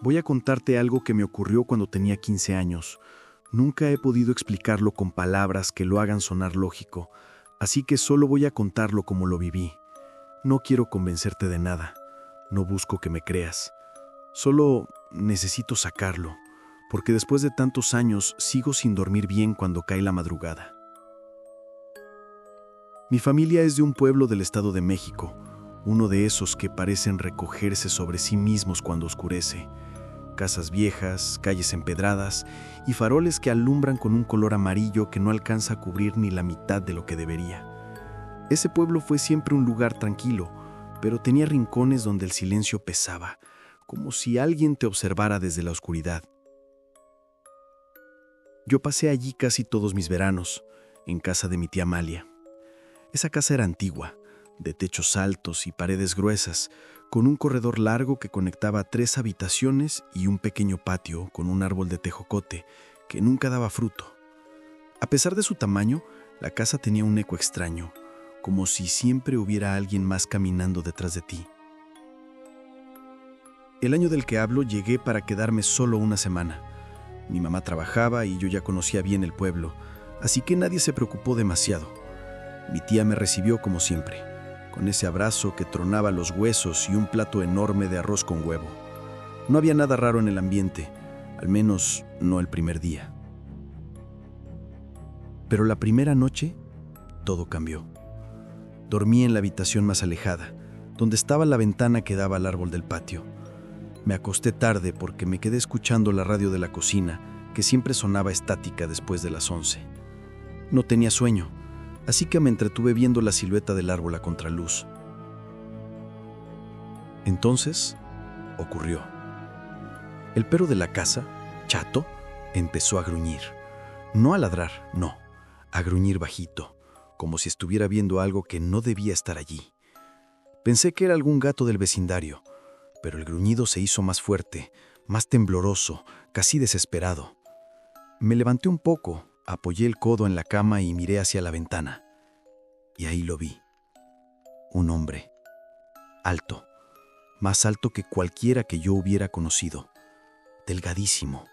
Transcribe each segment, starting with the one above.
Voy a contarte algo que me ocurrió cuando tenía 15 años. Nunca he podido explicarlo con palabras que lo hagan sonar lógico, así que solo voy a contarlo como lo viví. No quiero convencerte de nada, no busco que me creas. Solo necesito sacarlo, porque después de tantos años sigo sin dormir bien cuando cae la madrugada. Mi familia es de un pueblo del Estado de México, uno de esos que parecen recogerse sobre sí mismos cuando oscurece. Casas viejas, calles empedradas y faroles que alumbran con un color amarillo que no alcanza a cubrir ni la mitad de lo que debería. Ese pueblo fue siempre un lugar tranquilo, pero tenía rincones donde el silencio pesaba, como si alguien te observara desde la oscuridad. Yo pasé allí casi todos mis veranos, en casa de mi tía Amalia. Esa casa era antigua, de techos altos y paredes gruesas, con un corredor largo que conectaba 3 habitaciones y un pequeño patio con un árbol de tejocote que nunca daba fruto. A pesar de su tamaño, la casa tenía un eco extraño, como si siempre hubiera alguien más caminando detrás de ti. El año del que hablo llegué para quedarme solo una semana. Mi mamá trabajaba y yo ya conocía bien el pueblo, así que nadie se preocupó demasiado. Mi tía me recibió como siempre, con ese abrazo que tronaba los huesos y un plato enorme de arroz con huevo. No había nada raro en el ambiente, al menos no el primer día. Pero la primera noche, todo cambió. Dormí en la habitación más alejada, donde estaba la ventana que daba al árbol del patio. Me acosté tarde porque me quedé escuchando la radio de la cocina, que siempre sonaba estática después de las 11. No tenía sueño, así que me entretuve viendo la silueta del árbol a contraluz. Entonces, ocurrió. El perro de la casa, Chato, empezó a gruñir. No a ladrar, no, a gruñir bajito, como si estuviera viendo algo que no debía estar allí. Pensé que era algún gato del vecindario, pero el gruñido se hizo más fuerte, más tembloroso, casi desesperado. Me levanté un poco, apoyé el codo en la cama y miré hacia la ventana. Y ahí lo vi. Un hombre. Alto. Más alto que cualquiera que yo hubiera conocido. Delgadísimo.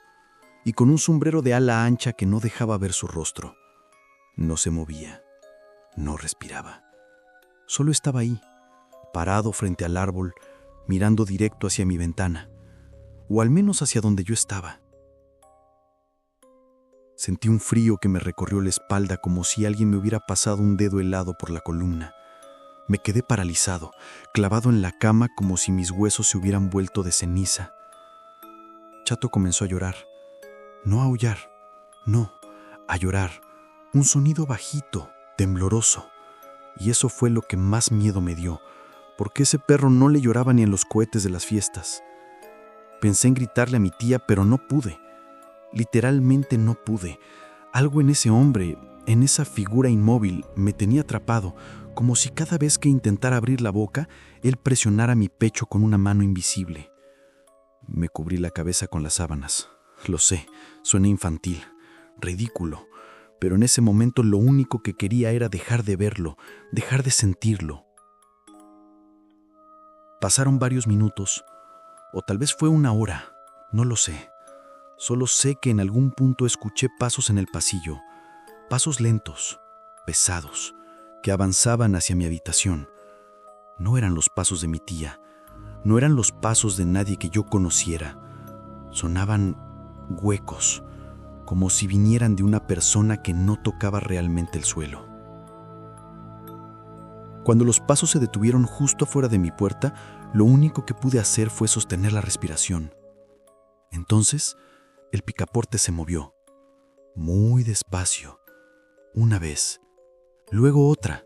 Y con un sombrero de ala ancha que no dejaba ver su rostro. No se movía. No respiraba. Solo estaba ahí, parado frente al árbol, mirando directo hacia mi ventana. O al menos hacia donde yo estaba. Sentí un frío que me recorrió la espalda como si alguien me hubiera pasado un dedo helado por la columna. Me quedé paralizado, clavado en la cama como si mis huesos se hubieran vuelto de ceniza. Chato comenzó a llorar. No a aullar, no, a llorar. Un sonido bajito, tembloroso. Y eso fue lo que más miedo me dio, porque ese perro no le lloraba ni en los cohetes de las fiestas. Pensé en gritarle a mi tía, pero no pude. Literalmente no pude. Algo en ese hombre, en esa figura inmóvil, me tenía atrapado, como si cada vez que intentara abrir la boca, él presionara mi pecho con una mano invisible. Me cubrí la cabeza con las sábanas. Lo sé, suena infantil, ridículo, pero en ese momento lo único que quería era dejar de verlo, dejar de sentirlo. Pasaron varios minutos, o tal vez fue una hora, no lo sé. Solo sé que en algún punto escuché pasos en el pasillo, pasos lentos, pesados, que avanzaban hacia mi habitación. No eran los pasos de mi tía, no eran los pasos de nadie que yo conociera. Sonaban huecos, como si vinieran de una persona que no tocaba realmente el suelo. Cuando los pasos se detuvieron justo afuera de mi puerta, lo único que pude hacer fue sostener la respiración. Entonces, el picaporte se movió, muy despacio, una vez, luego otra,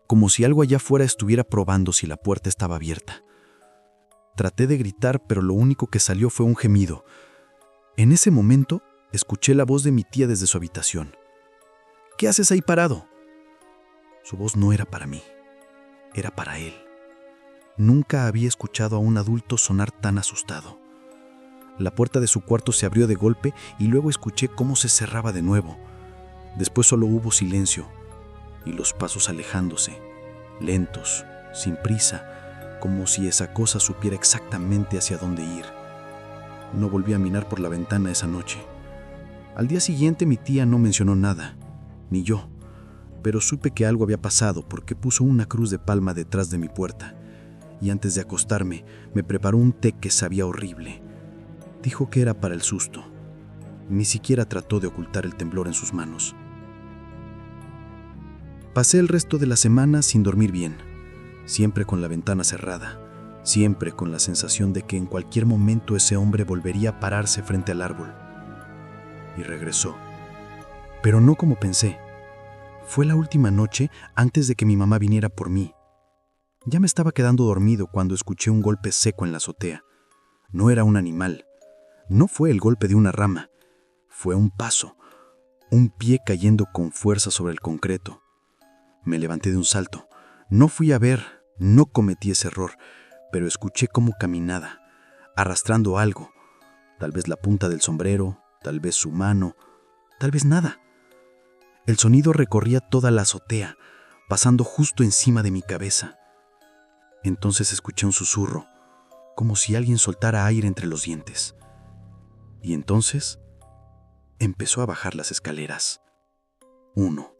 como si algo allá afuera estuviera probando si la puerta estaba abierta. Traté de gritar, pero lo único que salió fue un gemido. En ese momento, escuché la voz de mi tía desde su habitación. ¿Qué haces ahí parado? Su voz no era para mí, era para él. Nunca había escuchado a un adulto sonar tan asustado. La puerta de su cuarto se abrió de golpe y luego escuché cómo se cerraba de nuevo. Después solo hubo silencio y los pasos alejándose, lentos, sin prisa, como si esa cosa supiera exactamente hacia dónde ir. No volví a mirar por la ventana esa noche. Al día siguiente mi tía no mencionó nada, ni yo, pero supe que algo había pasado porque puso una cruz de palma detrás de mi puerta y antes de acostarme me preparó un té que sabía horrible. Dijo que era para el susto. Ni siquiera trató de ocultar el temblor en sus manos. Pasé el resto de la semana sin dormir bien, siempre con la ventana cerrada, siempre con la sensación de que en cualquier momento ese hombre volvería a pararse frente al árbol. Y regresó. Pero no como pensé. Fue la última noche antes de que mi mamá viniera por mí. Ya me estaba quedando dormido cuando escuché un golpe seco en la azotea. No era un animal. No fue el golpe de una rama. Fue un paso, un pie cayendo con fuerza sobre el concreto. Me levanté de un salto. No fui a ver, no cometí ese error, pero escuché cómo caminaba, arrastrando algo. Tal vez la punta del sombrero, tal vez su mano, tal vez nada. El sonido recorría toda la azotea, pasando justo encima de mi cabeza. Entonces escuché un susurro, como si alguien soltara aire entre los dientes. Y entonces empezó a bajar las escaleras. 1,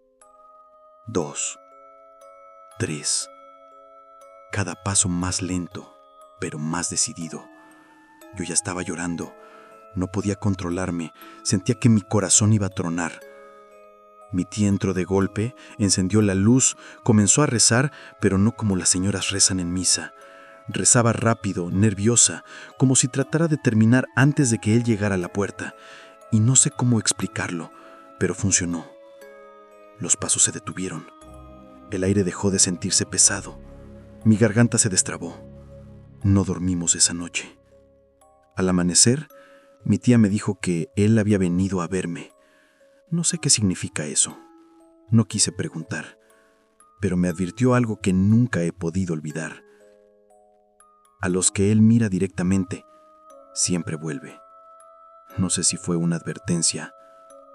2, 3. Cada paso más lento, pero más decidido. Yo ya estaba llorando. No podía controlarme. Sentía que mi corazón iba a tronar. Mi tía entró de golpe, encendió la luz, comenzó a rezar, pero no como las señoras rezan en misa. Rezaba rápido, nerviosa, como si tratara de terminar antes de que él llegara a la puerta. Y no sé cómo explicarlo, pero funcionó. Los pasos se detuvieron. El aire dejó de sentirse pesado. Mi garganta se destrabó. No dormimos esa noche. Al amanecer, mi tía me dijo que él había venido a verme. No sé qué significa eso. No quise preguntar, pero me advirtió algo que nunca he podido olvidar. A los que él mira directamente, siempre vuelve. No sé si fue una advertencia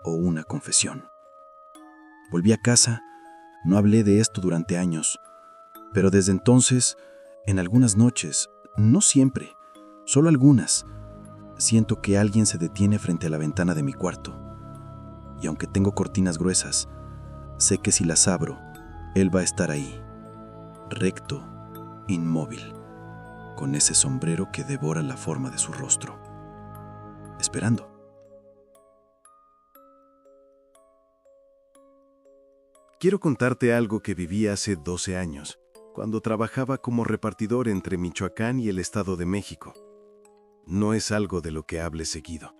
o una confesión. Volví a casa, no hablé de esto durante años, pero desde entonces, en algunas noches, no siempre, solo algunas, siento que alguien se detiene frente a la ventana de mi cuarto. Y aunque tengo cortinas gruesas, sé que si las abro, él va a estar ahí, recto, inmóvil, con ese sombrero que devora la forma de su rostro, esperando. Quiero contarte algo que viví hace 12 años, cuando trabajaba como repartidor entre Michoacán y el Estado de México. No es algo de lo que hable seguido.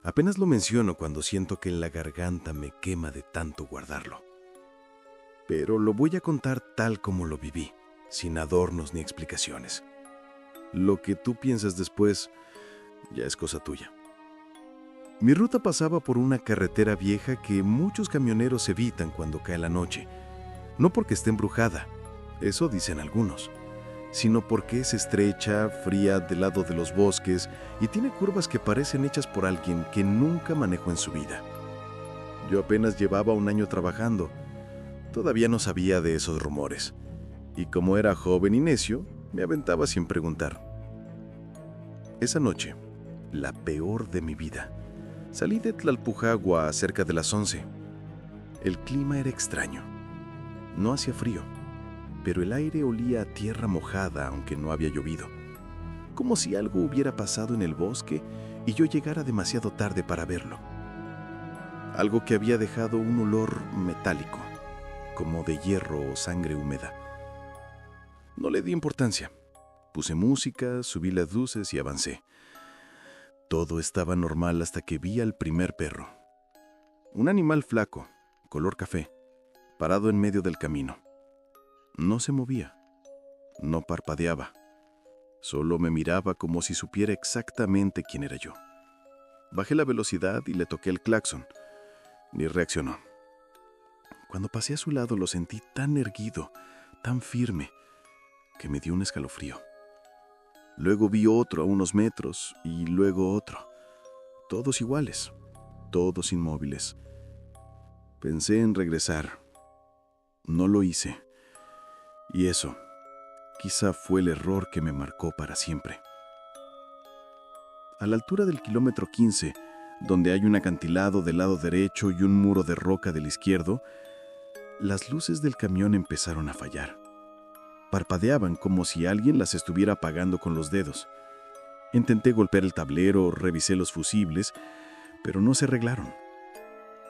Apenas lo menciono cuando siento que en la garganta me quema de tanto guardarlo. Pero lo voy a contar tal como lo viví, sin adornos ni explicaciones. Lo que tú piensas después ya es cosa tuya. Mi ruta pasaba por una carretera vieja que muchos camioneros evitan cuando cae la noche. No porque esté embrujada, eso dicen algunos, sino porque es estrecha, fría del lado de los bosques y tiene curvas que parecen hechas por alguien que nunca manejó en su vida. Yo apenas llevaba un año trabajando. Todavía no sabía de esos rumores. Y como era joven y necio, me aventaba sin preguntar. Esa noche, la peor de mi vida, salí de Tlalpujagua cerca de las 11. El clima era extraño. No hacía frío, pero el aire olía a tierra mojada aunque no había llovido. Como si algo hubiera pasado en el bosque y yo llegara demasiado tarde para verlo. Algo que había dejado un olor metálico, como de hierro o sangre húmeda. No le di importancia. Puse música, subí las luces y avancé. Todo estaba normal hasta que vi al primer perro. Un animal flaco, color café, parado en medio del camino. No se movía, no parpadeaba, solo me miraba como si supiera exactamente quién era yo. Bajé la velocidad y le toqué el claxon. Ni reaccionó. Cuando pasé a su lado lo sentí tan erguido, tan firme, que me dio un escalofrío. Luego vi otro a unos metros y luego otro. Todos iguales, todos inmóviles. Pensé en regresar. No lo hice. Y eso, quizá fue el error que me marcó para siempre. A la altura del kilómetro 15, donde hay un acantilado del lado derecho y un muro de roca del izquierdo, las luces del camión empezaron a fallar. Parpadeaban como si alguien las estuviera apagando con los dedos. Intenté golpear el tablero, revisé los fusibles, pero no se arreglaron.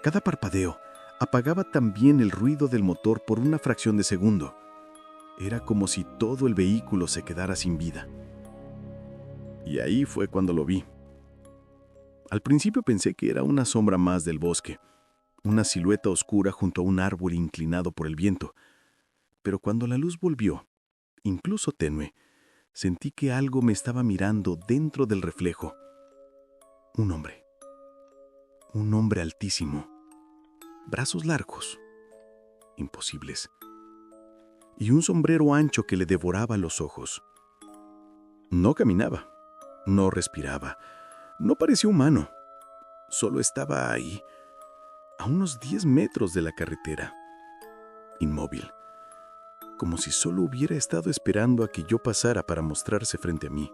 Cada parpadeo apagaba también el ruido del motor por una fracción de segundo. Era como si todo el vehículo se quedara sin vida. Y ahí fue cuando lo vi. Al principio pensé que era una sombra más del bosque, una silueta oscura junto a un árbol inclinado por el viento. Pero cuando la luz volvió, incluso tenue, sentí que algo me estaba mirando dentro del reflejo. Un hombre altísimo, brazos largos, imposibles, y un sombrero ancho que le devoraba los ojos. No caminaba, no respiraba, no parecía humano, solo estaba ahí, a unos 10 metros de la carretera, inmóvil, como si solo hubiera estado esperando a que yo pasara para mostrarse frente a mí.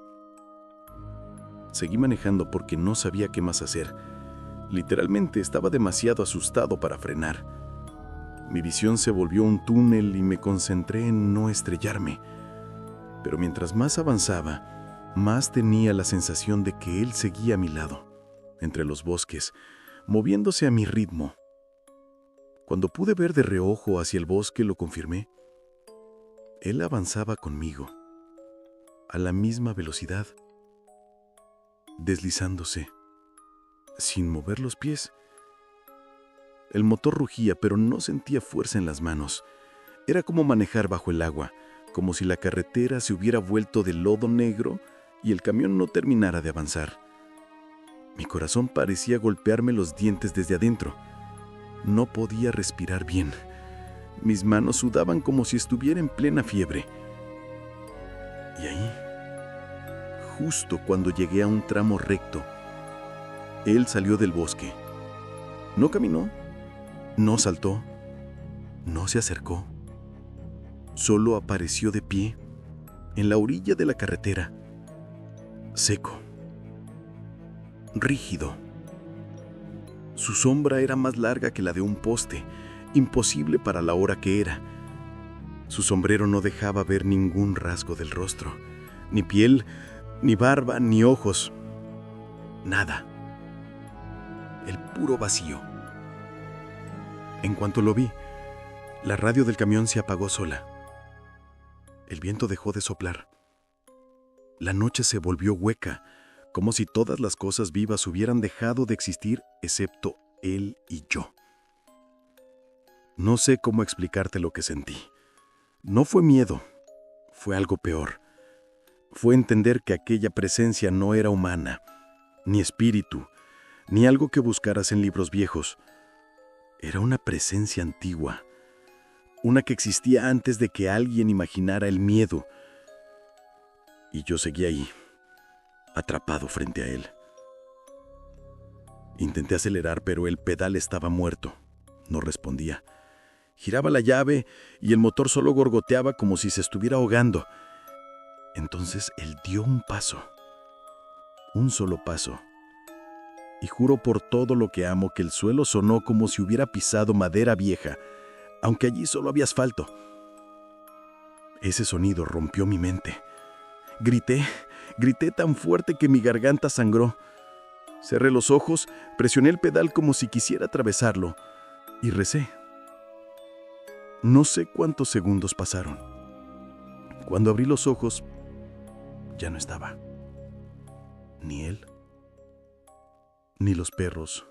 Seguí manejando porque no sabía qué más hacer. Literalmente estaba demasiado asustado para frenar. Mi visión se volvió un túnel y me concentré en no estrellarme. Pero mientras más avanzaba, más tenía la sensación de que él seguía a mi lado, entre los bosques, moviéndose a mi ritmo. Cuando pude ver de reojo hacia el bosque, lo confirmé. Él avanzaba conmigo, a la misma velocidad, deslizándose, sin mover los pies. El motor rugía, pero no sentía fuerza en las manos. Era como manejar bajo el agua, como si la carretera se hubiera vuelto de lodo negro y el camión no terminara de avanzar. Mi corazón parecía golpearme los dientes desde adentro. No podía respirar bien. Mis manos sudaban como si estuviera en plena fiebre. Y ahí, justo cuando llegué a un tramo recto, él salió del bosque. No caminó, no saltó, no se acercó. Solo apareció de pie, en la orilla de la carretera, seco, rígido. Su sombra era más larga que la de un poste, imposible para la hora que era. Su sombrero no dejaba ver ningún rasgo del rostro, ni piel, ni barba, ni ojos. Nada. El puro vacío. En cuanto lo vi, la radio del camión se apagó sola. El viento dejó de soplar. La noche se volvió hueca, como si todas las cosas vivas hubieran dejado de existir excepto él y yo. No sé cómo explicarte lo que sentí. No fue miedo, fue algo peor. Fue entender que aquella presencia no era humana, ni espíritu, ni algo que buscaras en libros viejos. Era una presencia antigua, una que existía antes de que alguien imaginara el miedo. Y yo seguí ahí, atrapado frente a él. Intenté acelerar, pero el pedal estaba muerto. No respondía. Giraba la llave y el motor solo gorgoteaba como si se estuviera ahogando. Entonces él dio un paso. Un solo paso. Y juro por todo lo que amo que el suelo sonó como si hubiera pisado madera vieja, aunque allí solo había asfalto. Ese sonido rompió mi mente. Grité tan fuerte que mi garganta sangró. Cerré los ojos, presioné el pedal como si quisiera atravesarlo y recé. No sé cuántos segundos pasaron. Cuando abrí los ojos, ya no estaba. Ni él, ni los perros,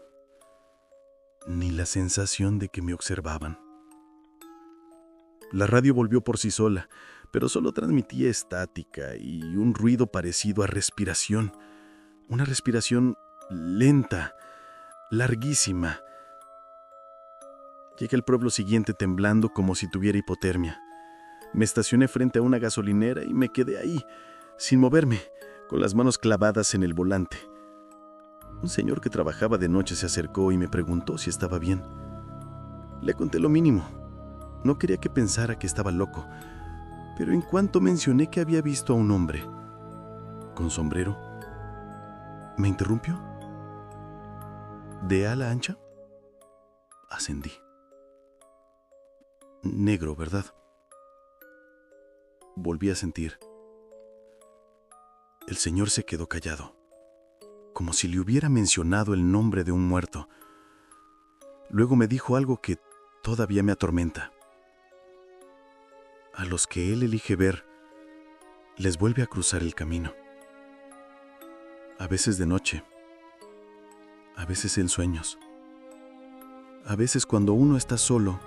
ni la sensación de que me observaban. La radio volvió por sí sola, pero solo transmitía estática y un ruido parecido a respiración. Una respiración lenta, larguísima. Llegué al pueblo siguiente temblando como si tuviera hipotermia. Me estacioné frente a una gasolinera y me quedé ahí, sin moverme, con las manos clavadas en el volante. Un señor que trabajaba de noche se acercó y me preguntó si estaba bien. Le conté lo mínimo. No quería que pensara que estaba loco, pero en cuanto mencioné que había visto a un hombre, con sombrero, ¿Me interrumpió? ¿De ala ancha? Ascendí. Negro, ¿verdad? Volví a sentir. El señor se quedó callado, como si le hubiera mencionado el nombre de un muerto. Luego me dijo algo que todavía me atormenta. A los que él elige ver, les vuelve a cruzar el camino. A veces de noche, a veces en sueños, a veces cuando uno está solo,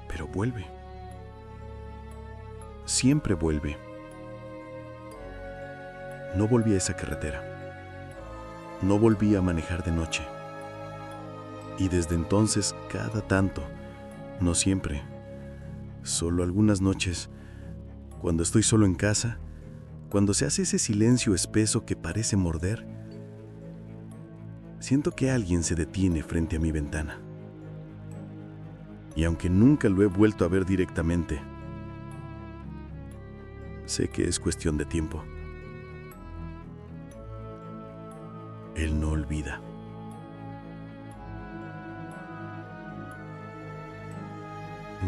pero vuelve. Siempre vuelve. No volví a esa carretera. No volví a manejar de noche. Y desde entonces, cada tanto, no siempre, solo algunas noches, cuando estoy solo en casa, cuando se hace ese silencio espeso que parece morder, siento que alguien se detiene frente a mi ventana. Y aunque nunca lo he vuelto a ver directamente, sé que es cuestión de tiempo. Él no olvida.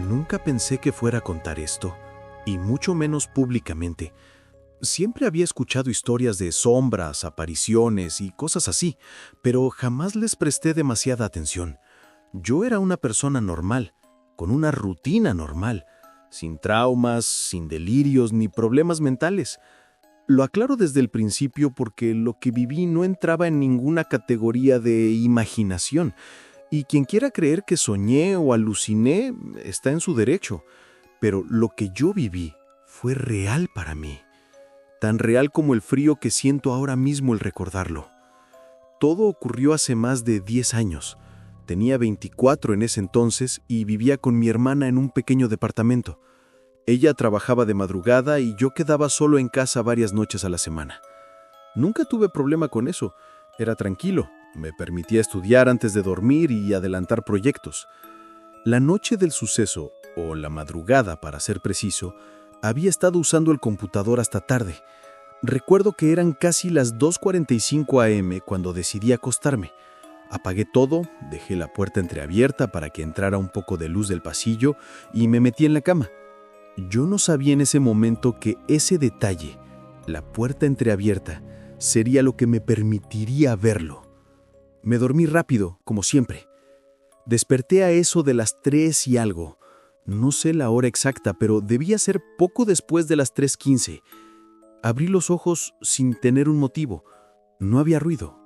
Nunca pensé que fuera a contar esto, y mucho menos públicamente. Siempre había escuchado historias de sombras, apariciones y cosas así, pero jamás les presté demasiada atención. Yo era una persona normal, con una rutina normal, sin traumas, sin delirios ni problemas mentales. Lo aclaro desde el principio porque lo que viví no entraba en ninguna categoría de imaginación, y quien quiera creer que soñé o aluciné está en su derecho, pero lo que yo viví fue real para mí, tan real como el frío que siento ahora mismo al recordarlo. Todo ocurrió hace más de 10 años. Tenía 24 en ese entonces y vivía con mi hermana en un pequeño departamento. Ella trabajaba de madrugada y yo quedaba solo en casa varias noches a la semana. Nunca tuve problema con eso. Era tranquilo. Me permitía estudiar antes de dormir y adelantar proyectos. La noche del suceso, o la madrugada para ser preciso, había estado usando el computador hasta tarde. Recuerdo que eran casi las 2:45 a.m. cuando decidí acostarme. Apagué todo, dejé la puerta entreabierta para que entrara un poco de luz del pasillo y me metí en la cama. Yo no sabía en ese momento que ese detalle, la puerta entreabierta, sería lo que me permitiría verlo. Me dormí rápido, como siempre. Desperté a eso de las 3 y algo. No sé la hora exacta, pero debía ser poco después de las 3:15. Abrí los ojos sin tener un motivo. No había ruido.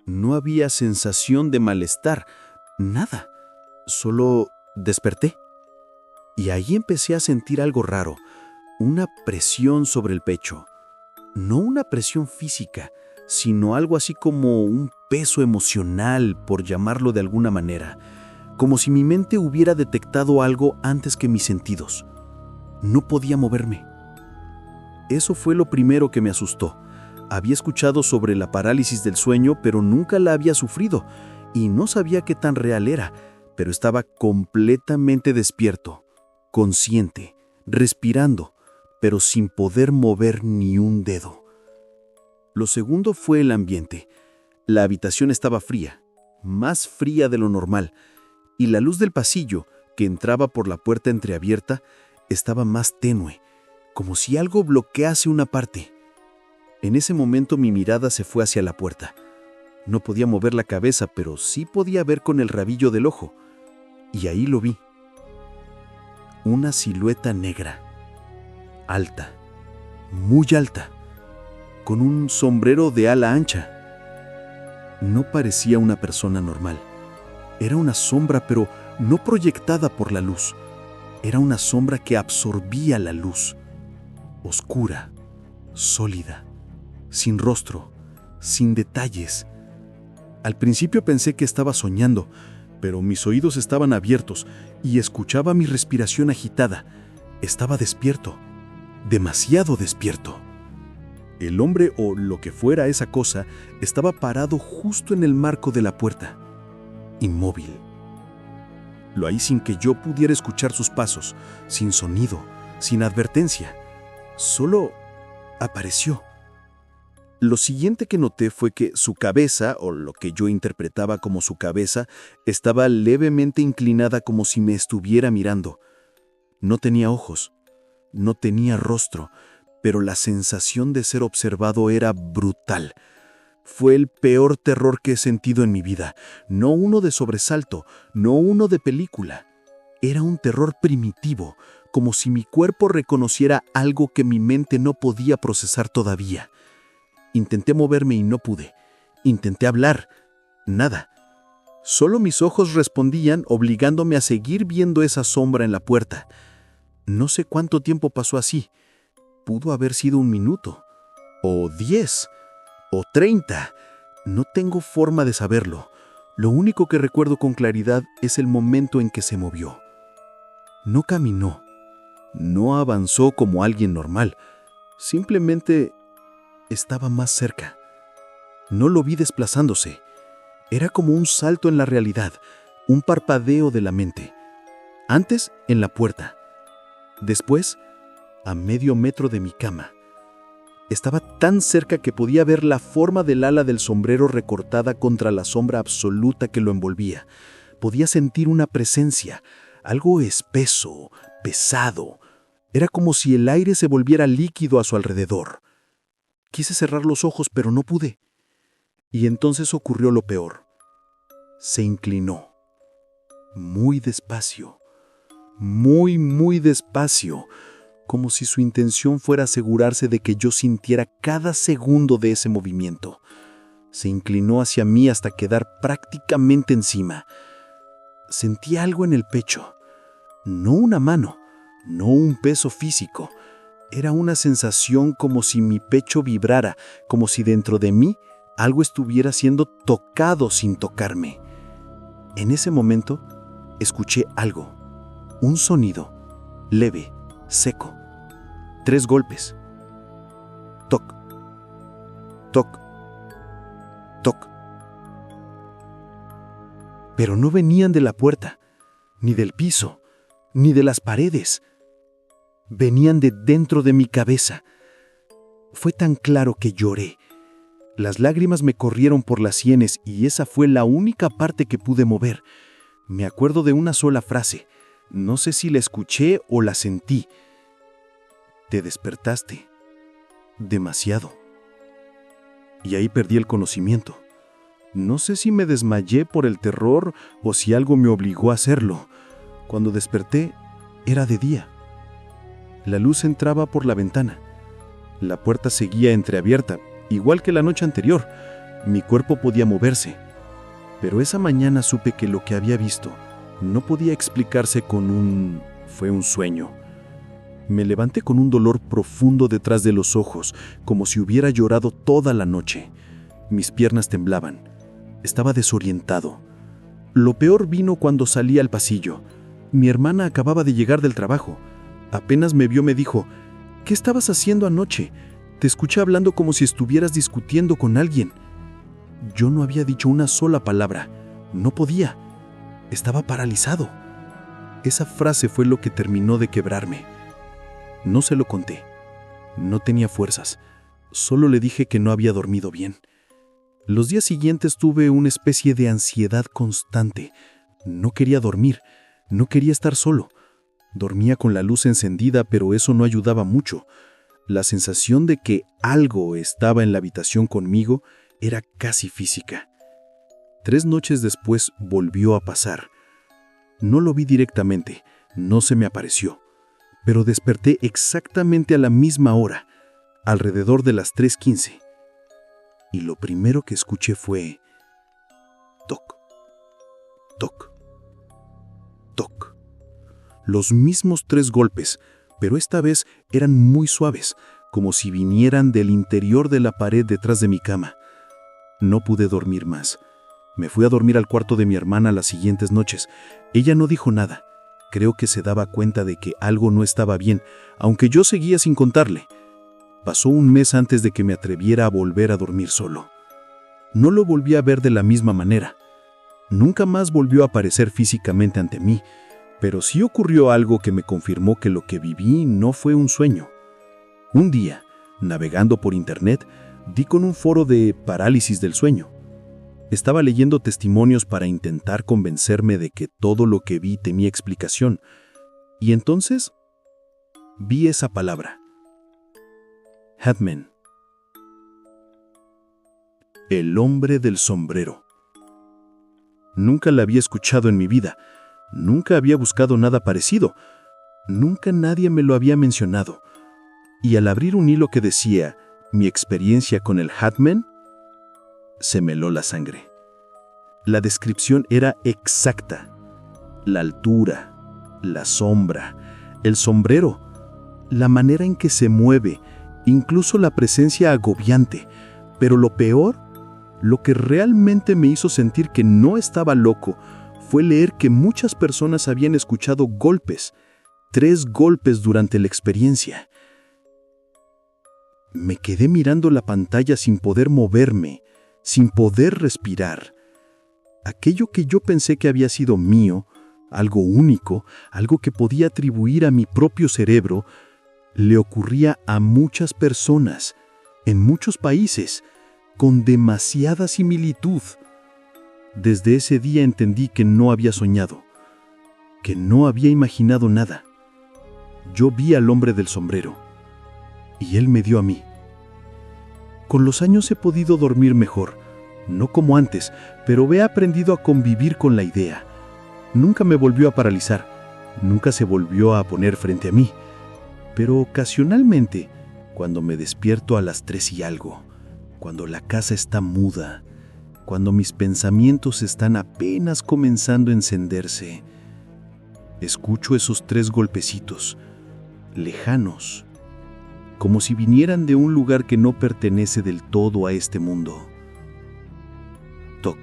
No había sensación de malestar. Nada. Solo desperté. Y ahí empecé a sentir algo raro. Una presión sobre el pecho. No una presión física, sino algo así como un peso emocional, por llamarlo de alguna manera. Como si mi mente hubiera detectado algo antes que mis sentidos. No podía moverme. Eso fue lo primero que me asustó. Había escuchado sobre la parálisis del sueño, pero nunca la había sufrido, y no sabía qué tan real era, pero estaba completamente despierto, consciente, respirando, pero sin poder mover ni un dedo. Lo segundo fue el ambiente. La habitación estaba fría, más fría de lo normal, y la luz del pasillo, que entraba por la puerta entreabierta, estaba más tenue, como si algo bloquease una parte. En ese momento mi mirada se fue hacia la puerta. No podía mover la cabeza, pero sí podía ver con el rabillo del ojo. Y ahí lo vi. Una silueta negra, alta, muy alta, con un sombrero de ala ancha. No parecía una persona normal. Era una sombra, pero no proyectada por la luz. Era una sombra que absorbía la luz. Oscura, sólida, sin rostro, sin detalles. Al principio pensé que estaba soñando, pero mis oídos estaban abiertos y escuchaba mi respiración agitada. Estaba despierto, demasiado despierto. El hombre, o lo que fuera esa cosa, estaba parado justo en el marco de la puerta, inmóvil. Lo oí sin que yo pudiera escuchar sus pasos, sin sonido, sin advertencia. Solo apareció. Lo siguiente que noté fue que su cabeza, o lo que yo interpretaba como su cabeza, estaba levemente inclinada como si me estuviera mirando. No tenía ojos, no tenía rostro, pero la sensación de ser observado era brutal. Fue el peor terror que he sentido en mi vida, no uno de sobresalto, no uno de película. Era un terror primitivo, como si mi cuerpo reconociera algo que mi mente no podía procesar todavía. Intenté moverme y no pude. Intenté hablar. Nada. Solo mis ojos respondían, obligándome a seguir viendo esa sombra en la puerta. No sé cuánto tiempo pasó así. Pudo haber sido 1 minuto, o 10, o 30. No tengo forma de saberlo. Lo único que recuerdo con claridad es el momento en que se movió. No caminó. No avanzó como alguien normal. Simplemente estaba más cerca. No lo vi desplazándose. Era como un salto en la realidad, un parpadeo de la mente. Antes, en la puerta. Después, a medio metro de mi cama. Estaba tan cerca que podía ver la forma del ala del sombrero recortada contra la sombra absoluta que lo envolvía. Podía sentir una presencia, algo espeso, pesado. Era como si el aire se volviera líquido a su alrededor. Quise cerrar los ojos, pero no pude. Y entonces ocurrió lo peor. Se inclinó. Muy despacio. Muy despacio. Como si su intención fuera asegurarse de que yo sintiera cada segundo de ese movimiento. Se inclinó hacia mí hasta quedar prácticamente encima. Sentí algo en el pecho. No una mano, no un peso físico. Era una sensación como si mi pecho vibrara, como si dentro de mí algo estuviera siendo tocado sin tocarme. En ese momento, escuché algo. Un sonido, leve, seco. 3 golpes. Toc, toc, toc. Pero no venían de la puerta, ni del piso, ni de las paredes. Venían de dentro de mi cabeza. Fue tan claro que lloré. Las lágrimas me corrieron por las sienes y esa fue la única parte que pude mover. Me acuerdo de una sola frase. No sé si la escuché o la sentí. Te despertaste. Demasiado. Y ahí perdí el conocimiento. No sé si me desmayé por el terror o si algo me obligó a hacerlo. Cuando desperté, era de día. La luz entraba por la ventana. La puerta seguía entreabierta, igual que la noche anterior. Mi cuerpo podía moverse. Pero esa mañana supe que lo que había visto no podía explicarse fue un sueño. Me levanté con un dolor profundo detrás de los ojos, como si hubiera llorado toda la noche. Mis piernas temblaban. Estaba desorientado. Lo peor vino cuando salí al pasillo. Mi hermana acababa de llegar del trabajo. Apenas me vio, me dijo, ¿qué estabas haciendo anoche? Te escuché hablando como si estuvieras discutiendo con alguien. Yo no había dicho una sola palabra. No podía. Estaba paralizado. Esa frase fue lo que terminó de quebrarme. No se lo conté. No tenía fuerzas. Solo le dije que no había dormido bien. Los días siguientes tuve una especie de ansiedad constante. No quería dormir. No quería estar solo. Dormía con la luz encendida, pero eso no ayudaba mucho. La sensación de que algo estaba en la habitación conmigo era casi física. 3 noches después volvió a pasar. No lo vi directamente, no se me apareció, pero desperté exactamente a la misma hora, alrededor de las 3:15. Y lo primero que escuché fue toc, toc, toc. Los mismos 3 golpes, pero esta vez eran muy suaves, como si vinieran del interior de la pared detrás de mi cama. No pude dormir más. Me fui a dormir al cuarto de mi hermana las siguientes noches. Ella no dijo nada. Creo que se daba cuenta de que algo no estaba bien, aunque yo seguía sin contarle. Pasó 1 mes antes de que me atreviera a volver a dormir solo. No lo volví a ver de la misma manera. Nunca más volvió a aparecer físicamente ante mí, pero sí ocurrió algo que me confirmó que lo que viví no fue un sueño. Un día, navegando por internet, Di con un foro de parálisis del sueño. Estaba leyendo testimonios para intentar convencerme de que todo lo que vi tenía explicación. Y entonces vi esa palabra. Hatman. El hombre del sombrero. Nunca la había escuchado en mi vida. Nunca había buscado nada parecido. Nunca nadie me lo había mencionado. Y al abrir un hilo que decía mi experiencia con el Hatman, se me heló la sangre. La descripción era exacta. La altura, la sombra, el sombrero, la manera en que se mueve, incluso la presencia agobiante. Pero lo peor, lo que realmente me hizo sentir que no estaba loco, fue leer que muchas personas habían escuchado golpes, 3 golpes durante la experiencia. Me quedé mirando la pantalla sin poder moverme, sin poder respirar. Aquello que yo pensé que había sido mío, algo único, algo que podía atribuir a mi propio cerebro, le ocurría a muchas personas, en muchos países, con demasiada similitud. Desde ese día entendí que no había soñado, que no había imaginado nada. Yo vi al hombre del sombrero, y él me dio a mí. Con los años he podido dormir mejor, no como antes, pero he aprendido a convivir con la idea. Nunca me volvió a paralizar, nunca se volvió a poner frente a mí, pero ocasionalmente, cuando me despierto a las 3 y algo, cuando la casa está muda, cuando mis pensamientos están apenas comenzando a encenderse, escucho esos 3 golpecitos, lejanos, como si vinieran de un lugar que no pertenece del todo a este mundo. Toc,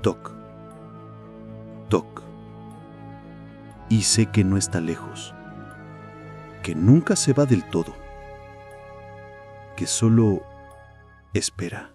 toc, toc. Y sé que no está lejos, que nunca se va del todo, que solo espera.